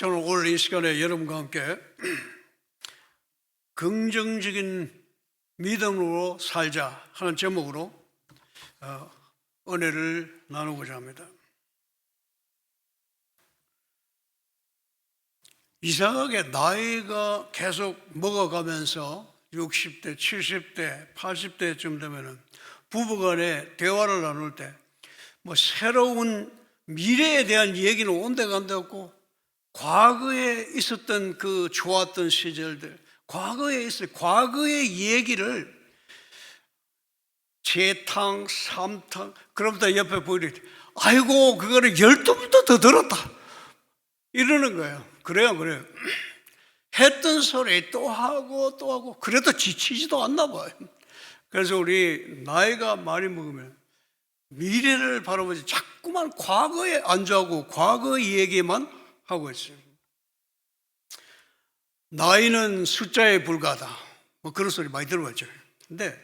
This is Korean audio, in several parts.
저는 오늘 이 시간에 여러분과 함께 긍정적인 믿음으로 살자 하는 제목으로 은혜를 나누고자 합니다. 이상하게 나이가 계속 먹어가면서 60대, 70대, 80대쯤 되면 부부간에 대화를 나눌 때 뭐 새로운 미래에 대한 얘기는 온데간데 없고 과거에 있었던 그 좋았던 시절들, 과거의 얘기를 재탕, 삼탕, 그러면서 옆에 보이래. 아이고, 그거를 12번도 더 들었다. 이러는 거예요. 그래요. 했던 소리 또 하고, 그래도 지치지도 않나 봐요. 그래서 우리 나이가 많이 먹으면 미래를 바라보지 자꾸만 과거에 안주하고 과거 얘기만 하고 있어요. 나이는 숫자에 불과하다. 뭐 그런 소리 많이 들어봤죠. 근데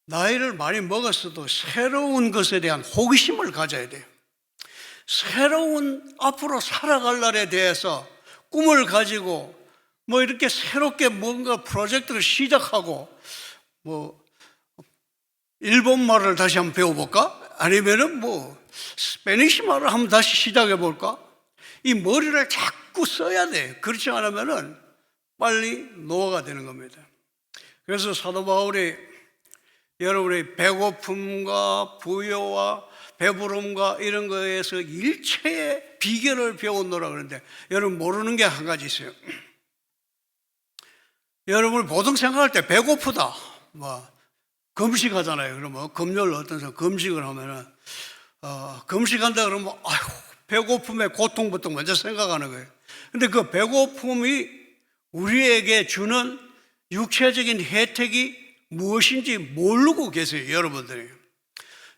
나이를 많이 먹었어도 새로운 것에 대한 호기심을 가져야 돼요. 새로운 앞으로 살아갈 날에 대해서 꿈을 가지고 뭐 이렇게 새롭게 뭔가 프로젝트를 시작하고 뭐 일본 말을 다시 한번 배워볼까? 아니면은 뭐 스페니시 말을 한번 다시 시작해볼까? 이 머리를 자꾸 써야 돼. 그렇지 않으면은 빨리 노화가 되는 겁니다. 그래서 사도 바울이 여러분의 배고픔과 부여와 배부름과 이런 거에서 일체의 비결을 배웠노라 그러는데 여러분 모르는 게 한 가지 있어요. 여러분 보통 생각할 때 배고프다 금식하잖아요. 그러면 금요일 어떤 사람 금식을 하면은 금식한다 그러면 아이고 배고픔의 고통부터 먼저 생각하는 거예요. 근데 그 배고픔이 우리에게 주는 육체적인 혜택이 무엇인지 모르고 계세요.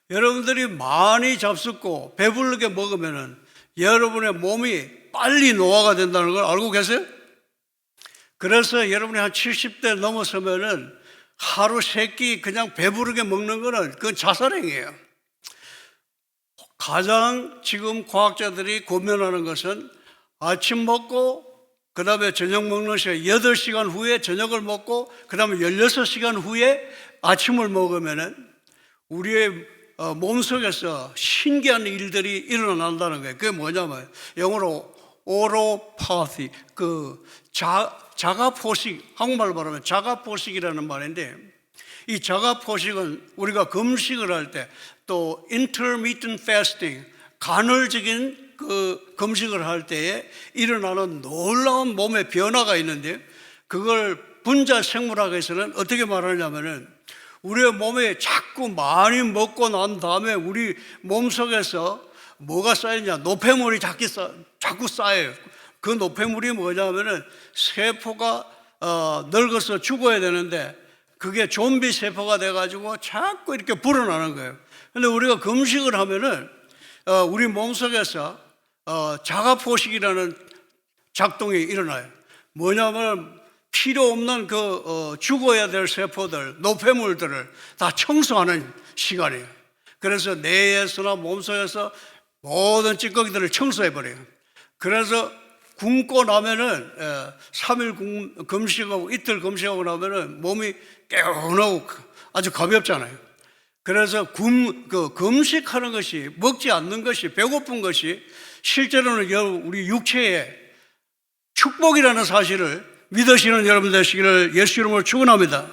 여러분들이 많이 잡숫고 배부르게 먹으면은 여러분의 몸이 빨리 노화가 된다는 걸 알고 계세요? 그래서 여러분이 한 70대 넘어서면은 하루 3끼 그냥 배부르게 먹는 거는 그건 자살행위예요. 가장 지금 과학자들이 고민하는 것은 아침 먹고 그 다음에 저녁 먹는 시간 8시간 후에 저녁을 먹고 그 다음에 16시간 후에 아침을 먹으면은 우리의 몸속에서 신기한 일들이 일어난다는 거예요. 그게 뭐냐면 영어로 오로파티, 자가포식, 한국말로 말하면 자가포식이라는 말인데 이 자가포식은 우리가 금식을 할 때 또 intermittent fasting, 간헐적인 그 금식을 할 때에 일어나는 놀라운 몸의 변화가 있는데 그걸 분자 생물학에서는 어떻게 말하냐면은 우리의 몸에 자꾸 많이 먹고 난 다음에 우리 몸속에서 뭐가 쌓이냐, 노폐물이 자꾸 쌓여요. 그 노폐물이 뭐냐면은 세포가 늙어서 죽어야 되는데 그게 좀비 세포가 돼가지고 자꾸 이렇게 불어나는 거예요. 근데 우리가 금식을 하면은 우리 몸속에서 자가포식이라는 작동이 일어나요. 뭐냐면 필요 없는 죽어야 될 세포들, 노폐물들을 다 청소하는 시간이에요. 그래서 뇌에서나 몸속에서 모든 찌꺼기들을 청소해버려요. 그래서 굶고 나면은 3일 금식하고 이틀 금식하고 나면은 몸이 개운하고 아주 가볍잖아요. 그래서 금식하는 것이, 먹지 않는 것이, 배고픈 것이 실제로는 우리 육체의 축복이라는 사실을 믿으시는 여러분 되시기를 예수 이름으로 축원합니다.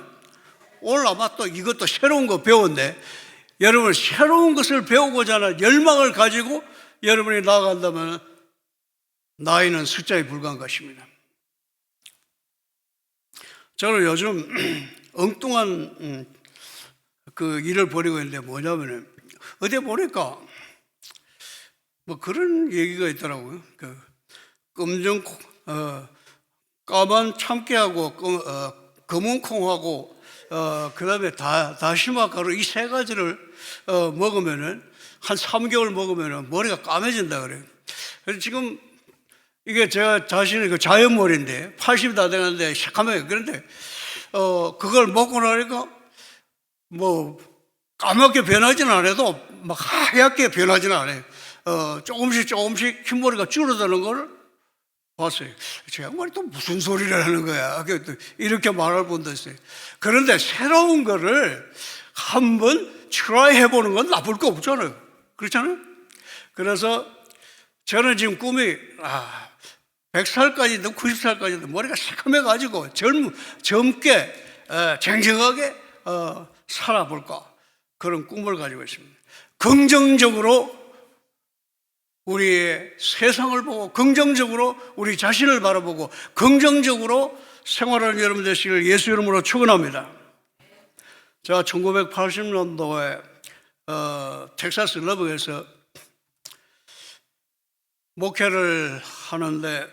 오늘 아마 또 이것도 새로운 거 배웠네. 여러분 새로운 것을 배우고자 하는 열망을 가지고 여러분이 나아간다면 나이는 숫자에 불과한 것입니다. 저는 요즘 엉뚱한 그 일을 벌이고 있는데 뭐냐면은 어디 보니까 뭐 그런 얘기가 있더라고요. 까만 참깨하고 검은 콩하고 그 다음에 다시마 가루 이 3가지를 먹으면은 한 3개월 먹으면은 머리가 까매진다 그래요. 그래서 지금 이게 제가 자신의 자연머리인데 80이 다 되는데 시커매요. 그런데 그걸 먹고 나니까 뭐 까맣게 변하지는 않아도 막 하얗게 변하지는 않아요. 조금씩 흰머리가 줄어드는 걸 봤어요. 저 양반이 또 무슨 소리를 하는 거야. 이렇게 말할 분도 있어요. 그런데 새로운 거를 한번 트라이 해보는 건 나쁠 거 없잖아요. 그렇잖아요? 그래서 저는 지금 꿈이 100살까지도 90살까지도 머리가 새카매가지고 젊게 쟁쟁하게 살아볼까, 그런 꿈을 가지고 있습니다. 긍정적으로 우리의 세상을 보고, 긍정적으로 우리 자신을 바라보고, 긍정적으로 생활하는 여러분 되시길 예수 이름으로 축원합니다. 제가 1980년도에 텍사스 러브에서 목회를 하는데,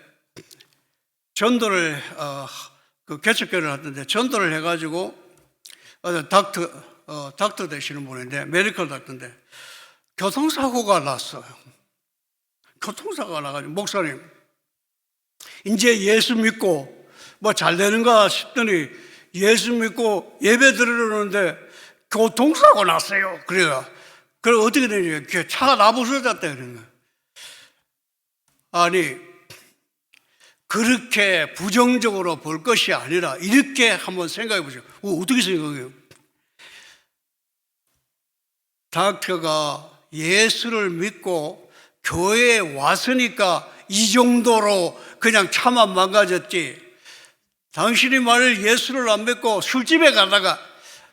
전도를 개척교회를 하던데, 전도를 해가지고 닥터 되시는 분인데, 메디컬 닥터인데 교통사고가 났어요. 교통사고가 나가지고, 목사님 이제 예수 믿고 뭐 잘 되는가 싶더니 예수 믿고 예배 드리려는데 교통사고 났어요. 그래요. 그럼 어떻게 되냐, 차가 나부서졌다 그러는 거예요. 아니, 그렇게 부정적으로 볼 것이 아니라 이렇게 한번 생각해 보세요. 어떻게 생각해요? 닥터가 예수를 믿고 교회에 왔으니까 이 정도로 그냥 차만 망가졌지, 당신이 만일 예수를 안 믿고 술집에 가다가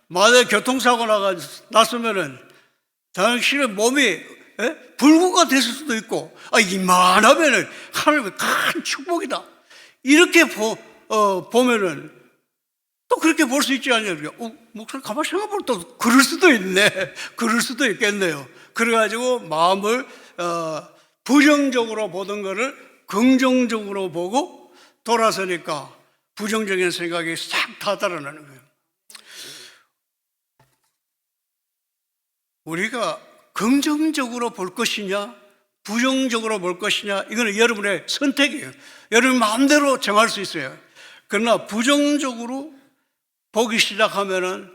만약에 교통사고 났으면은 당신의 몸이 불구가 됐을 수도 있고, 이만하면은 하나님의 큰 축복이다, 이렇게 보면은 또 그렇게 볼 수 있지 않냐. 목사님 가만히 생각해보면 또 그럴 수도 있네, 그럴 수도 있겠네요. 그래가지고 마음을 부정적으로 보던 거를 긍정적으로 보고 돌아서니까 부정적인 생각이 싹 다 달아나는 거예요. 우리가 긍정적으로 볼 것이냐 부정적으로 볼 것이냐, 이거는 여러분의 선택이에요. 여러분 마음대로 정할 수 있어요. 그러나 부정적으로 보기 시작하면은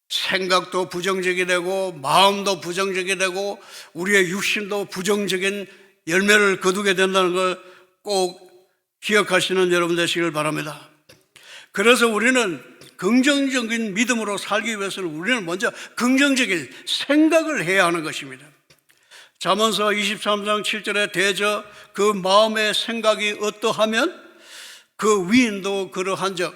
생각도 부정적이 되고 마음도 부정적이 되고 우리의 육신도 부정적인 열매를 거두게 된다는 걸 꼭 기억하시는 여러분 되시길 바랍니다. 그래서 우리는 긍정적인 믿음으로 살기 위해서는 우리는 먼저 긍정적인 생각을 해야 하는 것입니다. 잠언서 23장 7절에 대저 그 마음의 생각이 어떠하면 그 위인도 그러한즉,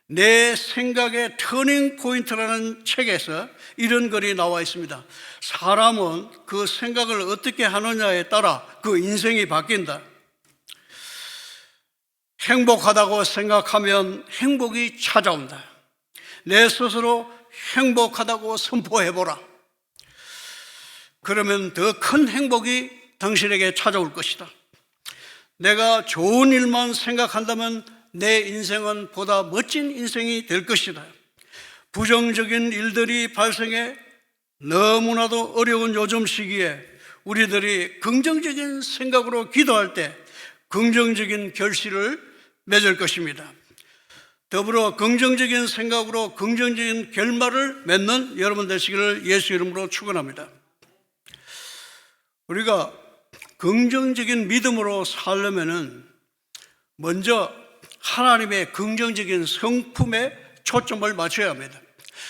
내 생각의 터닝 포인트라는 책에서 이런 글이 나와 있습니다. 사람은 그 생각을 어떻게 하느냐에 따라 그 인생이 바뀐다. 행복하다고 생각하면 행복이 찾아온다. 내 스스로 행복하다고 선포해보라. 그러면 더 큰 행복이 당신에게 찾아올 것이다. 내가 좋은 일만 생각한다면 내 인생은 보다 멋진 인생이 될 것이다. 부정적인 일들이 발생해 너무나도 어려운 요즘 시기에 우리들이 긍정적인 생각으로 기도할 때 긍정적인 결실을 맺을 것입니다. 더불어 긍정적인 생각으로 긍정적인 결말을 맺는 여러분 되시기를 예수 이름으로 축원합니다. 우리가 긍정적인 믿음으로 살려면은 먼저 하나님의 긍정적인 성품에 초점을 맞춰야 합니다.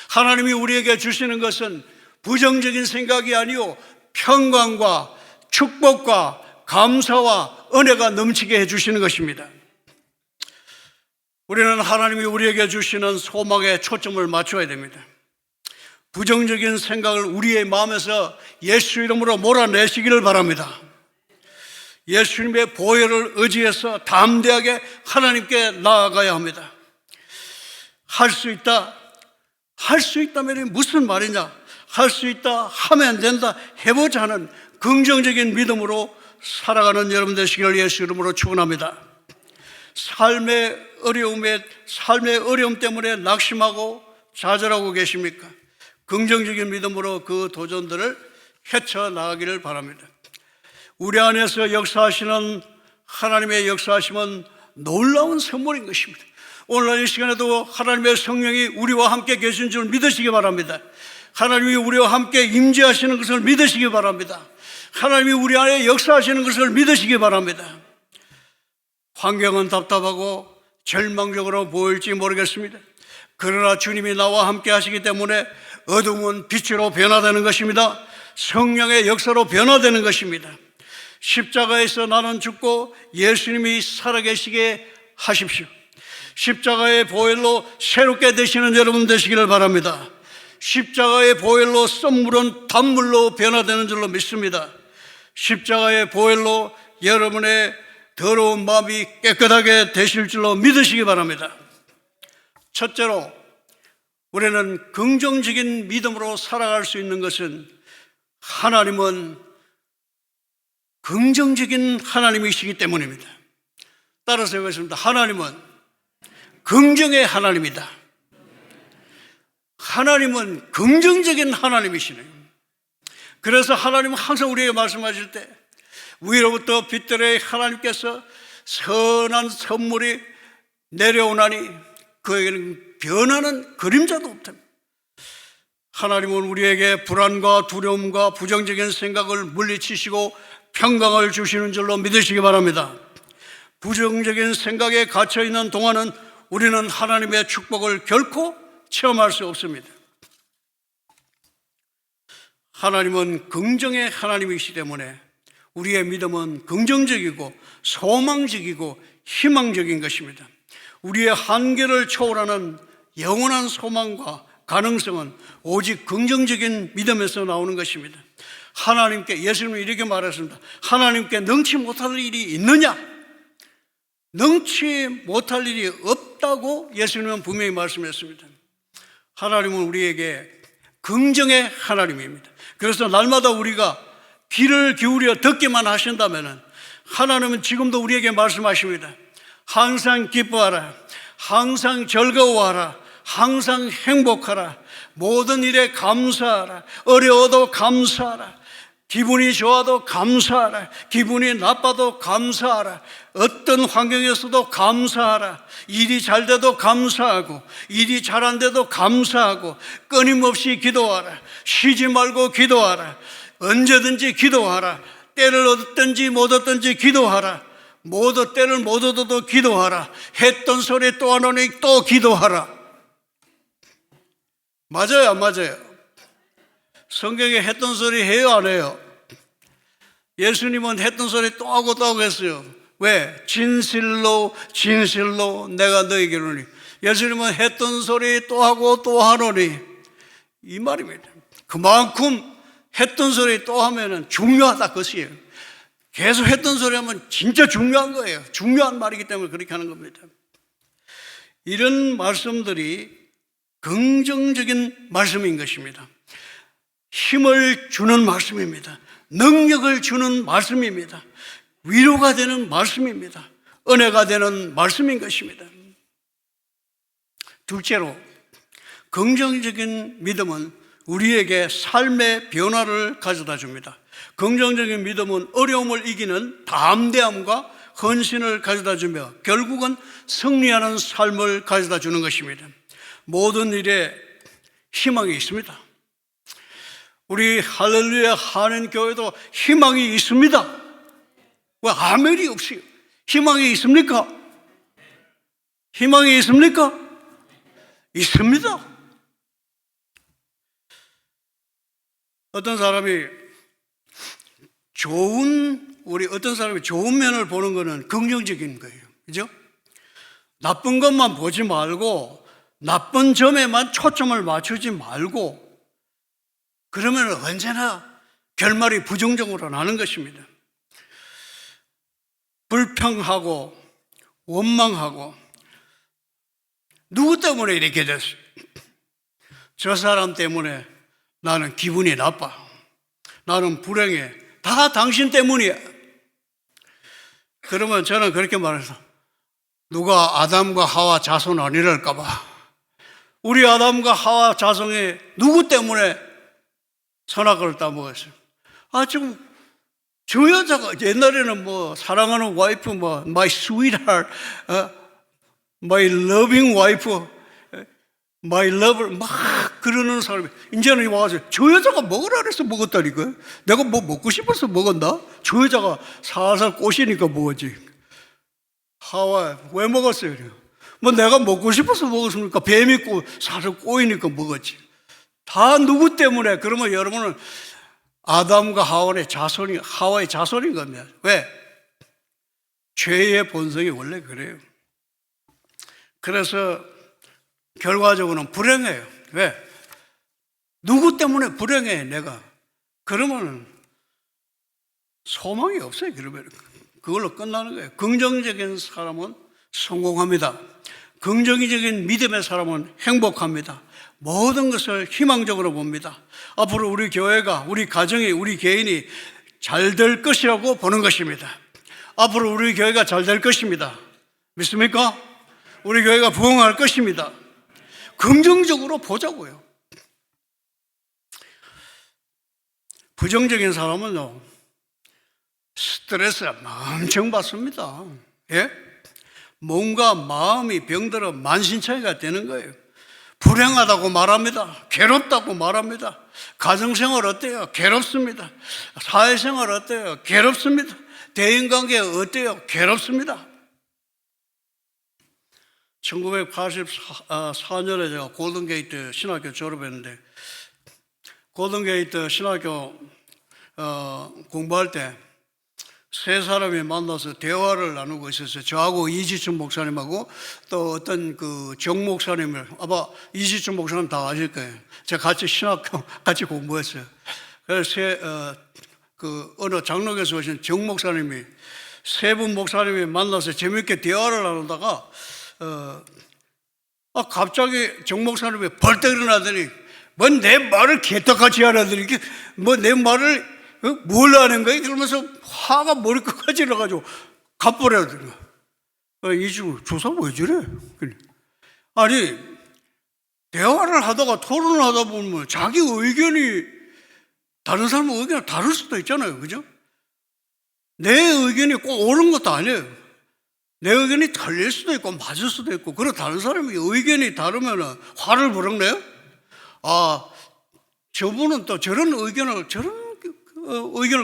하나님이 우리에게 주시는 것은 부정적인 생각이 아니요 평강과 축복과 감사와 은혜가 넘치게 해주시는 것입니다. 우리는 하나님이 우리에게 주시는 소망에 초점을 맞춰야 됩니다. 부정적인 생각을 우리의 마음에서 예수 이름으로 몰아내시기를 바랍니다. 예수님의 보혈을 의지해서 담대하게 하나님께 나아가야 합니다. 할 수 있다. 할 수 있다면 무슨 말이냐? 할 수 있다, 하면 된다, 해보자 하는 긍정적인 믿음으로 살아가는 여러분 되시기를 예수 이름으로 축원합니다. 삶의 어려움 때문에 낙심하고 좌절하고 계십니까? 긍정적인 믿음으로 그 도전들을 헤쳐나가기를 바랍니다. 우리 안에서 역사하시는 하나님의 역사하심은 놀라운 선물인 것입니다. 오늘 이 시간에도 하나님의 성령이 우리와 함께 계신 줄 믿으시기 바랍니다. 하나님이 우리와 함께 임재하시는 것을 믿으시기 바랍니다. 하나님이 우리 안에 역사하시는 것을 믿으시기 바랍니다. 환경은 답답하고 절망적으로 보일지 모르겠습니다. 그러나 주님이 나와 함께 하시기 때문에 어둠은 빛으로 변화되는 것입니다. 성령의 역사로 변화되는 것입니다. 십자가에서 나는 죽고 예수님이 살아계시게 하십시오. 십자가의 보혈로 새롭게 되시는 여러분 되시기를 바랍니다. 십자가의 보혈로 썸물은 단물로 변화되는 줄로 믿습니다. 십자가의 보혈로 여러분의 더러운 마음이 깨끗하게 되실 줄로 믿으시기 바랍니다. 첫째로, 우리는 긍정적인 믿음으로 살아갈 수 있는 것은 하나님은 긍정적인 하나님이시기 때문입니다. 따라서 해보겠습니다. 하나님은 긍정의 하나님이다. 하나님은 긍정적인 하나님이시네요. 그래서 하나님은 항상 우리에게 말씀하실 때 위로부터 빛들의 하나님께서 선한 선물이 내려오나니 그에게는 변하는 그림자도 없답니다. 하나님은 우리에게 불안과 두려움과 부정적인 생각을 물리치시고 평강을 주시는 줄로 믿으시기 바랍니다. 부정적인 생각에 갇혀있는 동안은 우리는 하나님의 축복을 결코 체험할 수 없습니다. 하나님은 긍정의 하나님이시기 때문에 우리의 믿음은 긍정적이고 소망적이고 희망적인 것입니다. 우리의 한계를 초월하는 영원한 소망과 가능성은 오직 긍정적인 믿음에서 나오는 것입니다. 하나님께, 예수님은 이렇게 말했습니다. 하나님께 능치 못할 일이 있느냐? 능치 못할 일이 없다고 예수님은 분명히 말씀했습니다. 하나님은 우리에게 긍정의 하나님입니다. 그래서 날마다 우리가 귀를 기울여 듣기만 하신다면 하나님은 지금도 우리에게 말씀하십니다. 항상 기뻐하라, 항상 즐거워하라, 항상 행복하라, 모든 일에 감사하라, 어려워도 감사하라, 기분이 좋아도 감사하라, 기분이 나빠도 감사하라, 어떤 환경에서도 감사하라, 일이 잘 돼도 감사하고 일이 잘 안 돼도 감사하고 끊임없이 기도하라, 쉬지 말고 기도하라, 언제든지 기도하라, 때를 얻든지 못 얻든지 기도하라, 때를 못 얻어도 기도하라, 했던 소리 또 안 하니 또 기도하라. 맞아요, 안 맞아요? 성경에 했던 소리 해요, 안 해요? 예수님은 했던 소리 또 하고 또 하고 했어요. 왜? 진실로 진실로 내가 너에게 이르노니. 예수님은 했던 소리 또 하고 또 하노니, 이 말입니다. 그만큼 했던 소리 또 하면은 중요하다 그것이에요. 계속 했던 소리 하면 진짜 중요한 거예요. 중요한 말이기 때문에 그렇게 하는 겁니다. 이런 말씀들이 긍정적인 말씀인 것입니다. 힘을 주는 말씀입니다. 능력을 주는 말씀입니다. 위로가 되는 말씀입니다. 은혜가 되는 말씀인 것입니다. 둘째로, 긍정적인 믿음은 우리에게 삶의 변화를 가져다 줍니다. 긍정적인 믿음은 어려움을 이기는 담대함과 헌신을 가져다 주며 결국은 승리하는 삶을 가져다 주는 것입니다. 모든 일에 희망이 있습니다. 우리 할렐루야 하는 교회도 희망이 있습니다. 왜 아멘이 없어요? 희망이 있습니까? 희망이 있습니까? 있습니다. 어떤 사람이 좋은 면을 보는 것은 긍정적인 거예요. 그죠? 나쁜 것만 보지 말고 나쁜 점에만 초점을 맞추지 말고 그러면 언제나 결말이 부정적으로 나는 것입니다. 불평하고 원망하고 누구 때문에 이렇게 됐어요? 저 사람 때문에 나는 기분이 나빠. 나는 불행해. 다 당신 때문이야. 그러면 저는 그렇게 말해서 누가 아담과 하와 자손 아니랄까 봐. 우리 아담과 하와 자손이 누구 때문에 선악을 따먹었어요? 지금 저 여자가 옛날에는 사랑하는 와이프 my sweetheart, my loving wife, my lover 막 그러는 사람이 이제는 와서 저 여자가 먹으라 그래서 먹었다니까요. 내가 먹고 싶어서 먹었나? 저 여자가 살살 꼬시니까 먹었지. 하와 왜 먹었어요? 뭐 내가 먹고 싶어서 먹었습니까? 뱀이 살을 꼬이니까 먹었지. 다 누구 때문에? 그러면 여러분은 아담과 하와의 자손인 겁니다. 왜? 죄의 본성이 원래 그래요. 그래서 결과적으로는 불행해요. 왜? 누구 때문에 불행해, 내가? 그러면 소망이 없어요. 그러면 그걸로 끝나는 거예요. 긍정적인 사람은 성공합니다. 긍정적인 믿음의 사람은 행복합니다. 모든 것을 희망적으로 봅니다. 앞으로 우리 교회가, 우리 가정이, 우리 개인이 잘 될 것이라고 보는 것입니다. 앞으로 우리 교회가 잘 될 것입니다. 믿습니까? 우리 교회가 부흥할 것입니다. 긍정적으로 보자고요. 부정적인 사람은요, 스트레스 엄청 받습니다. 예? 뭔가 마음이 병들어 만신창이가 되는 거예요. 불행하다고 말합니다. 괴롭다고 말합니다. 가정생활 어때요? 괴롭습니다. 사회생활 어때요? 괴롭습니다. 대인관계 어때요? 괴롭습니다. 1984년에 제가 골든게이트 신학교 졸업했는데, 골든게이트 신학교 공부할 때 세 사람이 만나서 대화를 나누고 있었어요. 저하고 이지춘 목사님하고 또 어떤 그 정 목사님을, 아마 이지춘 목사님 다 아실 거예요. 제가 같이 신학교 같이 공부했어요. 그래서 어느 장로교에서 오신 정 목사님이 세 분 목사님이 만나서 재밌게 대화를 나누다가 갑자기 정 목사님이 벌떡 일어나더니 뭐 내 말을 개떡같이 하라더니 뭐 내 말을 뭘 하는 거야? 그러면서 화가 머리끝까지 일어가지고 갚으라더니 이주 조사 왜 저래? 아니 대화를 하다가 토론을 하다 보면 자기 의견이 다른 사람의 의견이 다를 수도 있잖아요. 그죠? 내 의견이 꼭 옳은 것도 아니에요. 내 의견이 틀릴 수도 있고 맞을 수도 있고, 그리고 다른 사람이 의견이 다르면 화를 버럭내요? 저분은 또 저런 의견을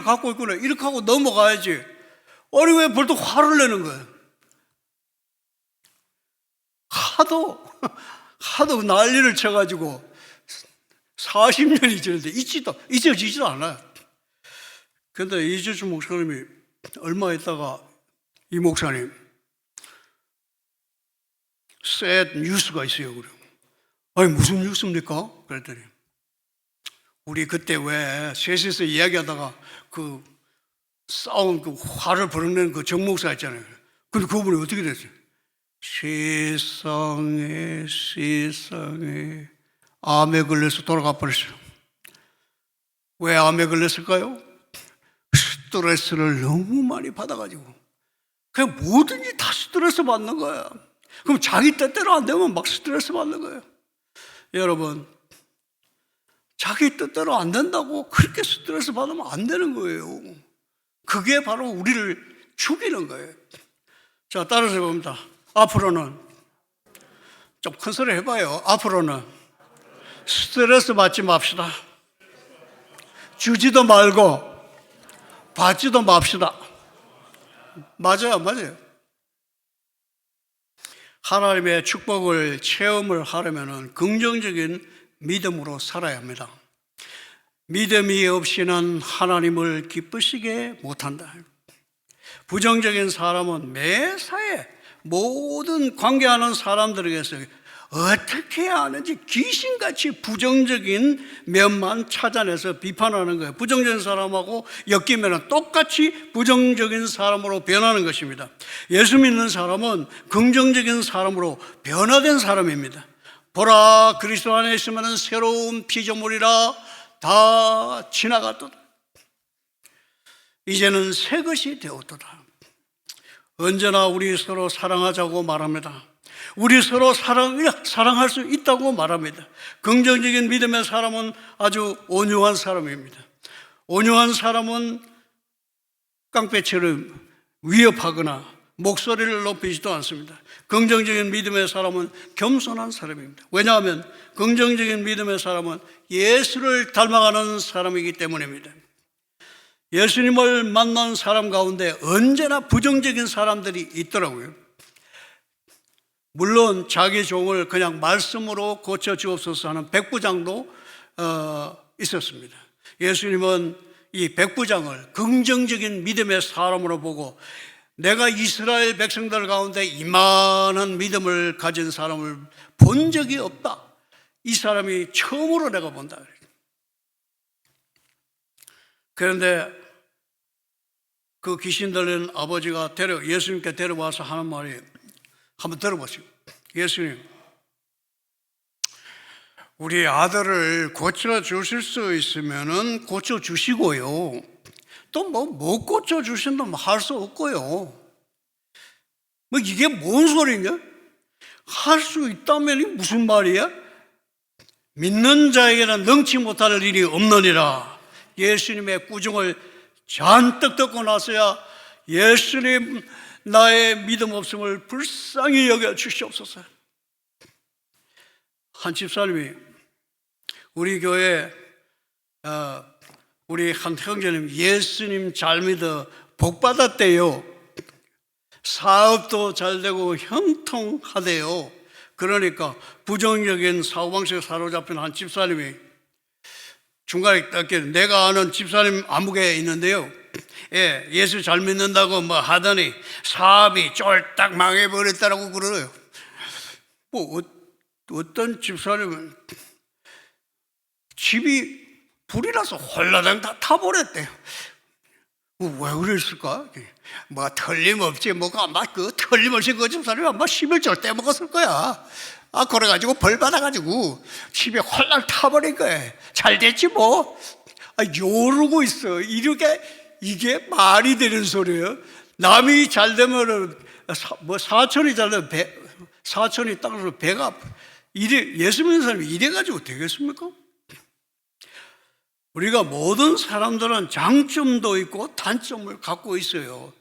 갖고 있구나, 이렇게 하고 넘어가야지. 아니 왜 벌써 화를 내는 거예요? 하도 난리를 쳐가지고 40년이 지났는데 잊혀지지도 않아요. 근데 이주준 목사님이 얼마 있다가 이 목사님 sad 뉴스가 있어요. 그래요. 아니 무슨 뉴스입니까? 그랬더니 우리 그때 왜 셋이서 이야기하다가 그 싸운 그 화를 버럭내는 그 정 목사 있잖아요. 근데 그분이 어떻게 됐어요? 세상에 암에 걸려서 돌아가 버렸어요. 왜 암에 걸렸을까요? 스트레스를 너무 많이 받아가지고 그냥 뭐든지 다 스트레스 받는 거야. 그럼 자기 뜻대로 안 되면 막 스트레스 받는 거예요. 여러분, 자기 뜻대로 안 된다고 그렇게 스트레스 받으면 안 되는 거예요. 그게 바로 우리를 죽이는 거예요. 자, 따라서 해봅니다. 앞으로는 좀 큰 소리 해봐요. 앞으로는 스트레스 받지 맙시다. 주지도 말고 받지도 맙시다. 맞아요. 하나님의 축복을 체험을 하려면 긍정적인 믿음으로 살아야 합니다. 믿음이 없이는 하나님을 기쁘시게 못한다. 부정적인 사람은 매사에 모든 관계하는 사람들에게서 어떻게 하는지 귀신같이 부정적인 면만 찾아내서 비판하는 거예요. 부정적인 사람하고 엮이면 똑같이 부정적인 사람으로 변하는 것입니다. 예수 믿는 사람은 긍정적인 사람으로 변화된 사람입니다. 보라, 그리스도 안에 있으면 새로운 피조물이라, 다 지나갔도다. 이제는 새 것이 되었도다. 언제나 우리 서로 사랑하자고 말합니다. 우리 서로 사랑할 수 있다고 말합니다. 긍정적인 믿음의 사람은 아주 온유한 사람입니다. 온유한 사람은 깡패처럼 위협하거나 목소리를 높이지도 않습니다. 긍정적인 믿음의 사람은 겸손한 사람입니다. 왜냐하면 긍정적인 믿음의 사람은 예수를 닮아가는 사람이기 때문입니다. 예수님을 만난 사람 가운데 언제나 부정적인 사람들이 있더라고요. 물론 자기 종을 그냥 말씀으로 고쳐 주옵소서 하는 백부장도 있었습니다. 예수님은 이 백부장을 긍정적인 믿음의 사람으로 보고 내가 이스라엘 백성들 가운데 이만한 믿음을 가진 사람을 본 적이 없다. 이 사람이 처음으로 내가 본다. 그런데 그 귀신 들린 아버지가 예수님께 데려와서 하는 말이, 한번 들어보시오. 예수님, 우리 아들을 고쳐주실 수 있으면 고쳐주시고요. 또 못 고쳐주신다면 할 수 없고요. 이게 뭔 소리냐? 할 수 있다면 무슨 말이야? 믿는 자에게는 능치 못할 일이 없느니라. 예수님의 꾸중을 잔뜩 듣고 나서야 예수님, 나의 믿음 없음을 불쌍히 여겨 주시옵소서. 한 집사님이 우리 교회 우리 한 형제님 예수님 잘 믿어 복 받았대요. 사업도 잘 되고 형통하대요. 그러니까 부정적인 사고방식에 사로잡힌 한 집사님이 중간에 딱 내가 아는 집사님 아무개 있는데요. 예, 예수 잘 믿는다고 하더니 사업이 쫄딱 망해버렸다라고 그래요. 어떤 집사님은 집이 불이 나서 홀라당 다 타버렸대요. 왜 그랬을까? 틀림없지. 아마 틀림없이 그 집사람이 아마 11절 떼먹었을 거야. 그래가지고 벌 받아가지고 집에 홀랑 타버린 거야. 잘 됐지 뭐. 요러고 있어. 이게 말이 되는 소리예요. 남이 잘 되면은 사촌이 잘 되면 사촌이 땅으로 배가 예수 믿는 사람이 이래가지고 되겠습니까? 우리가 모든 사람들은 장점도 있고 단점을 갖고 있어요.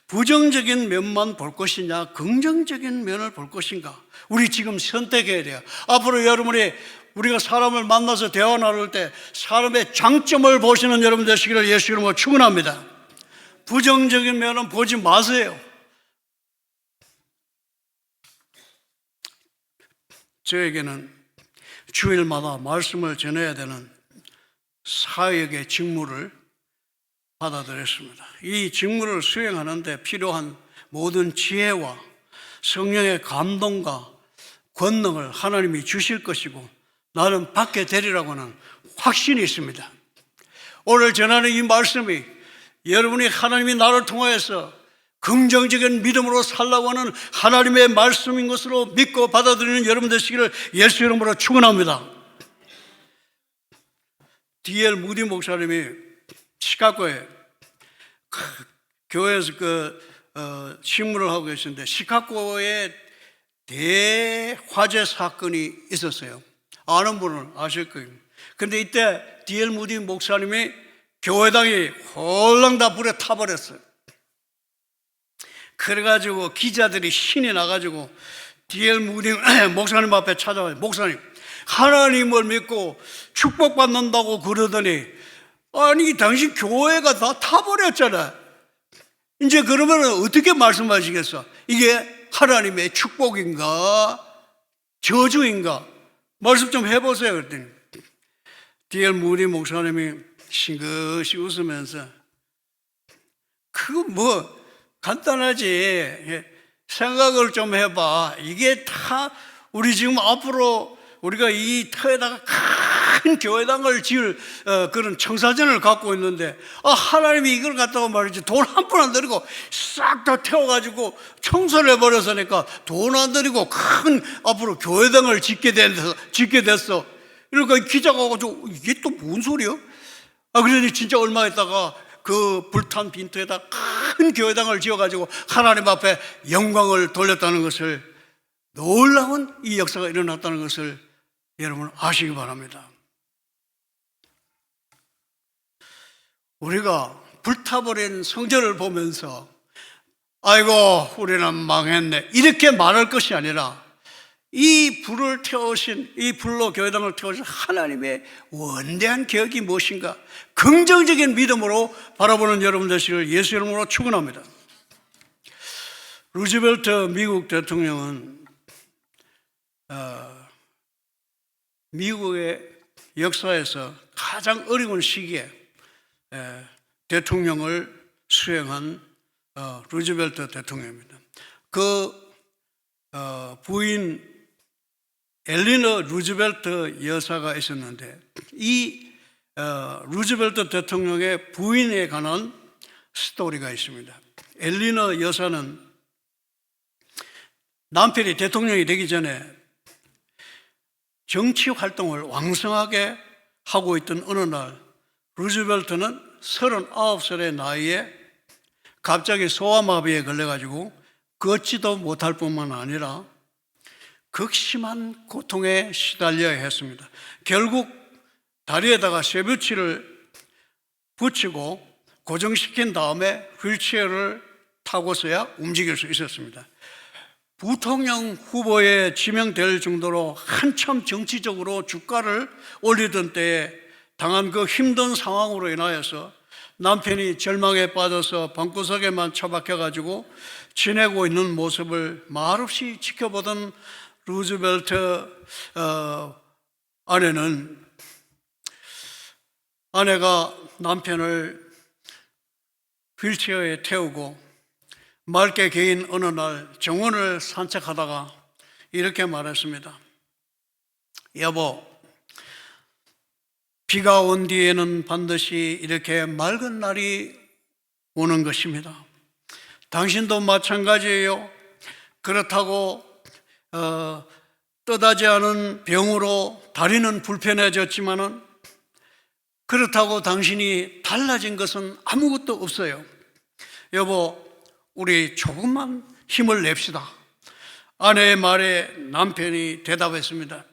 부정적인 면만 볼 것이냐, 긍정적인 면을 볼 것인가? 우리 지금 선택해야 돼요. 앞으로 여러분이 우리가 사람을 만나서 대화 나눌 때 사람의 장점을 보시는 여러분 되시기를 예수 이름으로 축원합니다. 부정적인 면은 보지 마세요. 저에게는 주일마다 말씀을 전해야 되는 사역의 직무를 받아들였습니다. 이 직무를 수행하는 데 필요한 모든 지혜와 성령의 감동과 권능을 하나님이 주실 것이고 나는 받게 되리라고 하는 확신이 있습니다. 오늘 전하는 이 말씀이 여러분이 하나님이 나를 통하여서 긍정적인 믿음으로 살라고 하는 하나님의 말씀인 것으로 믿고 받아들이는 여러분 되시기를 예수 이름으로 축원합니다. D.L. 무디 목사님이 시카고에 교회에서 식물을 하고 계시는데 시카고에 대화재 사건이 있었어요. 아는 분은 아실 거예요. 근데 이때 D.L. 무디 목사님이 교회당이 홀랑 다 불에 타버렸어요. 그래가지고 기자들이 신이 나가지고 D.L. 무디 목사님 앞에 찾아와요. 목사님, 하나님을 믿고 축복받는다고 그러더니 아니 당신 교회가 다 타버렸잖아. 이제 그러면 어떻게 말씀하시겠어? 이게 하나님의 축복인가 저주인가? 말씀 좀 해보세요. 그랬더니 D.L. 무디 목사님이 싱긋이 웃으면서 그거 간단하지. 생각을 좀 해봐. 이게 다 우리 지금 앞으로 우리가 이 터에다가 큰 교회당을 지을 그런 청사전을 갖고 있는데 하나님이 이걸 갖다가 말이지 돈 한 푼 안 들이고 싹 다 태워가지고 청소를 해버렸으니까 돈 안 들이고 큰 앞으로 교회당을 짓게 됐어. 그러니까 기자가 와가지고 이게 또 뭔 소리야? 그러니 진짜 얼마 있다가 그 불탄 빈터에다 큰 교회당을 지어가지고 하나님 앞에 영광을 돌렸다는 것을, 놀라운 이 역사가 일어났다는 것을 여러분 아시기 바랍니다. 우리가 불타버린 성전을 보면서 아이고 우리는 망했네 이렇게 말할 것이 아니라 이 불을 태우신, 이 불로 교회당을 태우신 하나님의 원대한 계획이 무엇인가 긍정적인 믿음으로 바라보는 여러분 되시기를 예수 이름으로 축원합니다. 루즈벨트 미국 대통령은 미국의 역사에서 가장 어려운 시기에 대통령을 수행한 루즈벨트 대통령입니다. 그 부인 엘리너 루즈벨트 여사가 있었는데 이 루즈벨트 대통령의 부인에 관한 스토리가 있습니다. 엘리너 여사는 남편이 대통령이 되기 전에 정치 활동을 왕성하게 하고 있던 어느 날 루즈벨트는 39살의 나이에 갑자기 소아마비에 걸려가지고 걷지도 못할 뿐만 아니라 극심한 고통에 시달려야 했습니다. 결국 다리에다가 쇠붙이를 붙이고 고정시킨 다음에 휠체어를 타고서야 움직일 수 있었습니다. 부통령 후보에 지명될 정도로 한참 정치적으로 주가를 올리던 때에 당한 그 힘든 상황으로 인하여서 남편이 절망에 빠져서 방구석에만 처박혀가지고 지내고 있는 모습을 말없이 지켜보던 루즈벨트 아내가 남편을 휠체어에 태우고 맑게 개인 어느 날 정원을 산책하다가 이렇게 말했습니다. 여보, 비가 온 뒤에는 반드시 이렇게 맑은 날이 오는 것입니다. 당신도 마찬가지예요. 그렇다고 떠다지 않은 병으로 다리는 불편해졌지만은 그렇다고 당신이 달라진 것은 아무것도 없어요. 여보, 우리 조금만 힘을 냅시다. 아내의 말에 남편이 대답했습니다.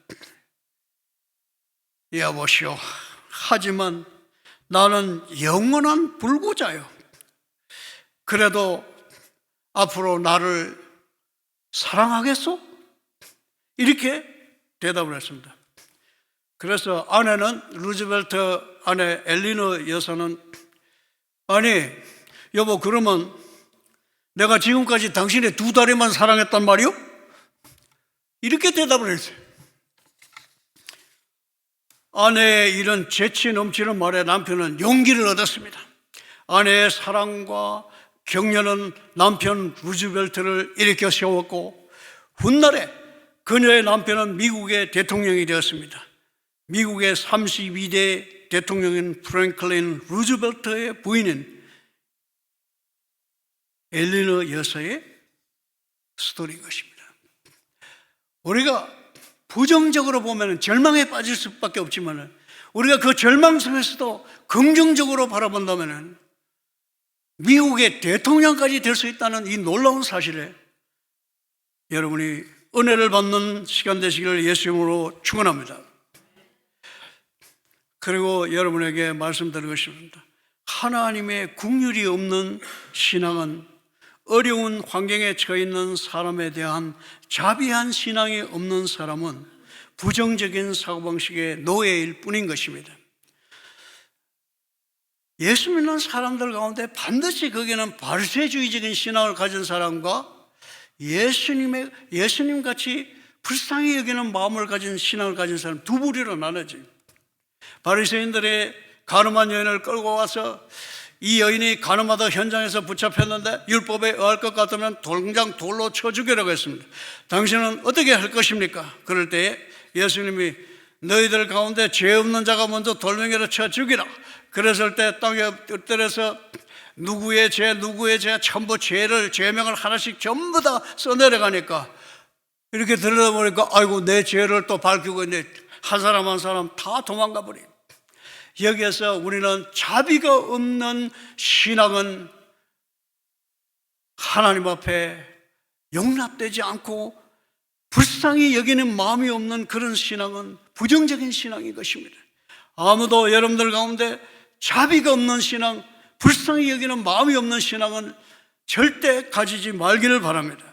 여보시오, 하지만 나는 영원한 불구자요. 그래도 앞으로 나를 사랑하겠소? 이렇게 대답을 했습니다. 그래서 루즈벨트 아내 엘리너 여사는 아니 여보, 그러면 내가 지금까지 당신의 두 다리만 사랑했단 말이요? 이렇게 대답을 했어요. 아내의 이런 재치 넘치는 말에 남편은 용기를 얻었습니다. 아내의 사랑과 격려는 남편 루즈벨트를 일으켜 세웠고 훗날에 그녀의 남편은 미국의 대통령이 되었습니다. 미국의 32대 대통령인 프랭클린 루즈벨트의 부인인 엘리너 여사의 스토리인 것입니다. 우리가 부정적으로 보면 절망에 빠질 수밖에 없지만 우리가 그 절망 속에서도 긍정적으로 바라본다면 미국의 대통령까지 될 수 있다는 이 놀라운 사실에 여러분이 은혜를 받는 시간 되시기를 예수 이름으로 축원합니다. 그리고 여러분에게 말씀드리고 싶습니다. 하나님의 긍휼이 없는 신앙은 어려운 환경에 처해 있는 사람에 대한 자비한 신앙이 없는 사람은 부정적인 사고방식의 노예일 뿐인 것입니다. 예수 믿는 사람들 가운데 반드시 거기는 바리새주의적인 신앙을 가진 사람과 예수님같이 불쌍히 여기는 마음을 가진 신앙을 가진 사람 두 부류로 나눠져요. 바리새인들의 가늠한 여인을 끌고 와서 이 여인이 가늠하다 현장에서 붙잡혔는데 율법에 의할 것 같으면 당장 돌로 쳐 죽이라고 했습니다. 당신은 어떻게 할 것입니까? 그럴 때에 예수님이 너희들 가운데 죄 없는 자가 먼저 돌멩이로 쳐 죽이라. 그랬을 때 땅에 엎드려서 누구의 죄 전부 죄명을 하나씩 전부 다 써내려가니까 이렇게 들여다보니까 아이고 내 죄를 또 밝히고 있네. 한 사람 한 사람 다 도망가 버린. 여기에서 우리는 자비가 없는 신앙은 하나님 앞에 용납되지 않고 불쌍히 여기는 마음이 없는 그런 신앙은 부정적인 신앙인 것입니다. 아무도 여러분들 가운데 자비가 없는 신앙, 불쌍히 여기는 마음이 없는 신앙은 절대 가지지 말기를 바랍니다.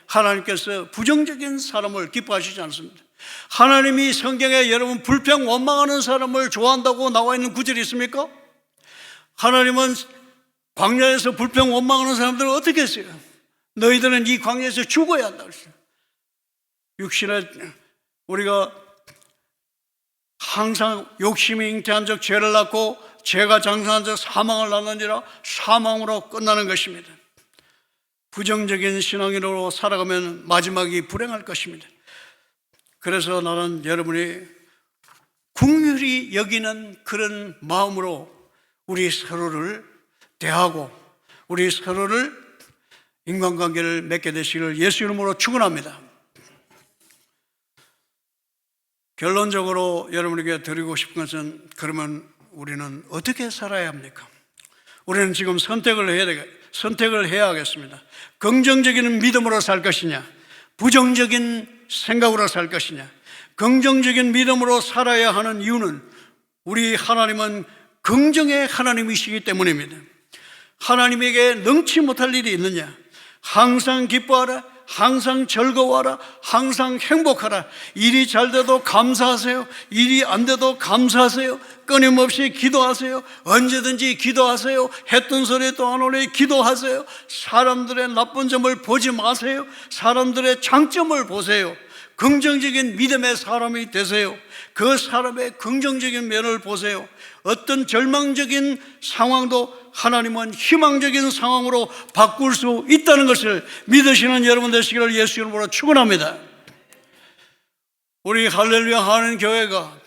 하나님께서 부정적인 사람을 기뻐하시지 않습니다. 하나님이 성경에 여러분 불평 원망하는 사람을 좋아한다고 나와 있는 구절이 있습니까? 하나님은 광야에서 불평 원망하는 사람들을 어떻게 했어요? 너희들은 이 광야에서 죽어야 한다 그랬어요. 육신의 우리가 항상 욕심이 잉태한 적 죄를 낳고 죄가 장사한 적 사망을 낳느니라. 사망으로 끝나는 것입니다. 부정적인 신앙인으로 살아가면 마지막이 불행할 것입니다. 그래서 나는 여러분이 긍휼히 여기는 그런 마음으로 우리 서로를 대하고 우리 서로를 인간관계를 맺게 되시기를 예수 이름으로 축원합니다. 결론적으로 여러분에게 드리고 싶은 것은, 그러면 우리는 어떻게 살아야 합니까? 우리는 지금 선택을 해야 하겠습니다. 긍정적인 믿음으로 살 것이냐, 부정적인 생각으로 살 것이냐. 긍정적인 믿음으로 살아야 하는 이유는 우리 하나님은 긍정의 하나님이시기 때문입니다. 하나님에게 능치 못할 일이 있느냐? 항상 기뻐하라, 항상 즐거워하라, 항상 행복하라. 일이 잘 돼도 감사하세요. 일이 안 돼도 감사하세요. 끊임없이 기도하세요. 언제든지 기도하세요. 했던 소리 또 안 오니 기도하세요. 사람들의 나쁜 점을 보지 마세요. 사람들의 장점을 보세요. 긍정적인 믿음의 사람이 되세요. 그 사람의 긍정적인 면을 보세요. 어떤 절망적인 상황도 하나님은 희망적인 상황으로 바꿀 수 있다는 것을 믿으시는 여러분 되시기를 예수 이름으로 축원합니다. 우리 할렐루야 하는 교회가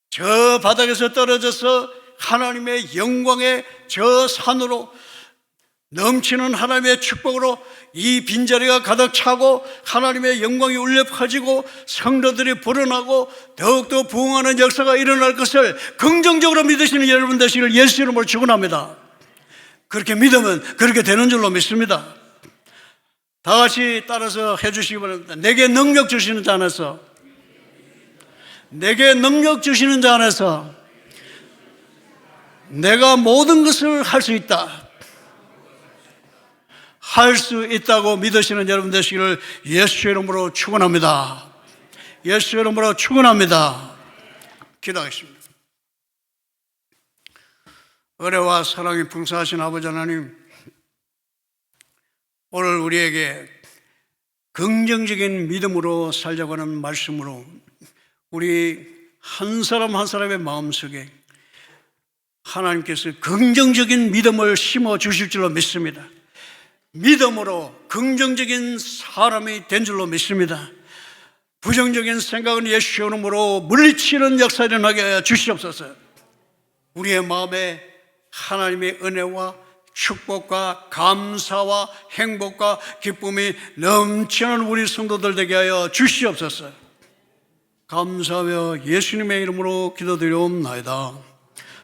저 바닥에서 떨어져서 하나님의 영광의 저 산으로 넘치는 하나님의 축복으로 이 빈자리가 가득 차고 하나님의 영광이 울려 퍼지고 성도들이 불어나고 더욱더 부흥하는 역사가 일어날 것을 긍정적으로 믿으시는 여러분 되시기를 예수 이름으로 축원합니다. 그렇게 믿으면 그렇게 되는 줄로 믿습니다. 다 같이 따라서 해주시기 바랍니다. 내게 능력 주시는 자 안에서, 내게 능력 주시는 자 안에서 내가 모든 것을 할 수 있다. 할 수 있다고 믿으시는 여러분 되시기를 예수 이름으로 축원합니다. 예수 이름으로 축원합니다. 기도하겠습니다. 은혜와 사랑이 풍성하신 아버지 하나님, 오늘 우리에게 긍정적인 믿음으로 살자고 하는 말씀으로 우리 한 사람 한 사람의 마음속에 하나님께서 긍정적인 믿음을 심어 주실 줄로 믿습니다. 믿음으로 긍정적인 사람이 된 줄로 믿습니다. 부정적인 생각은 예수 이름으로 물리치는 역사 일어나게 하여 주시옵소서. 우리의 마음에 하나님의 은혜와 축복과 감사와 행복과 기쁨이 넘치는 우리 성도들 되게 하여 주시옵소서. 감사하며 예수님의 이름으로 기도드리옵나이다.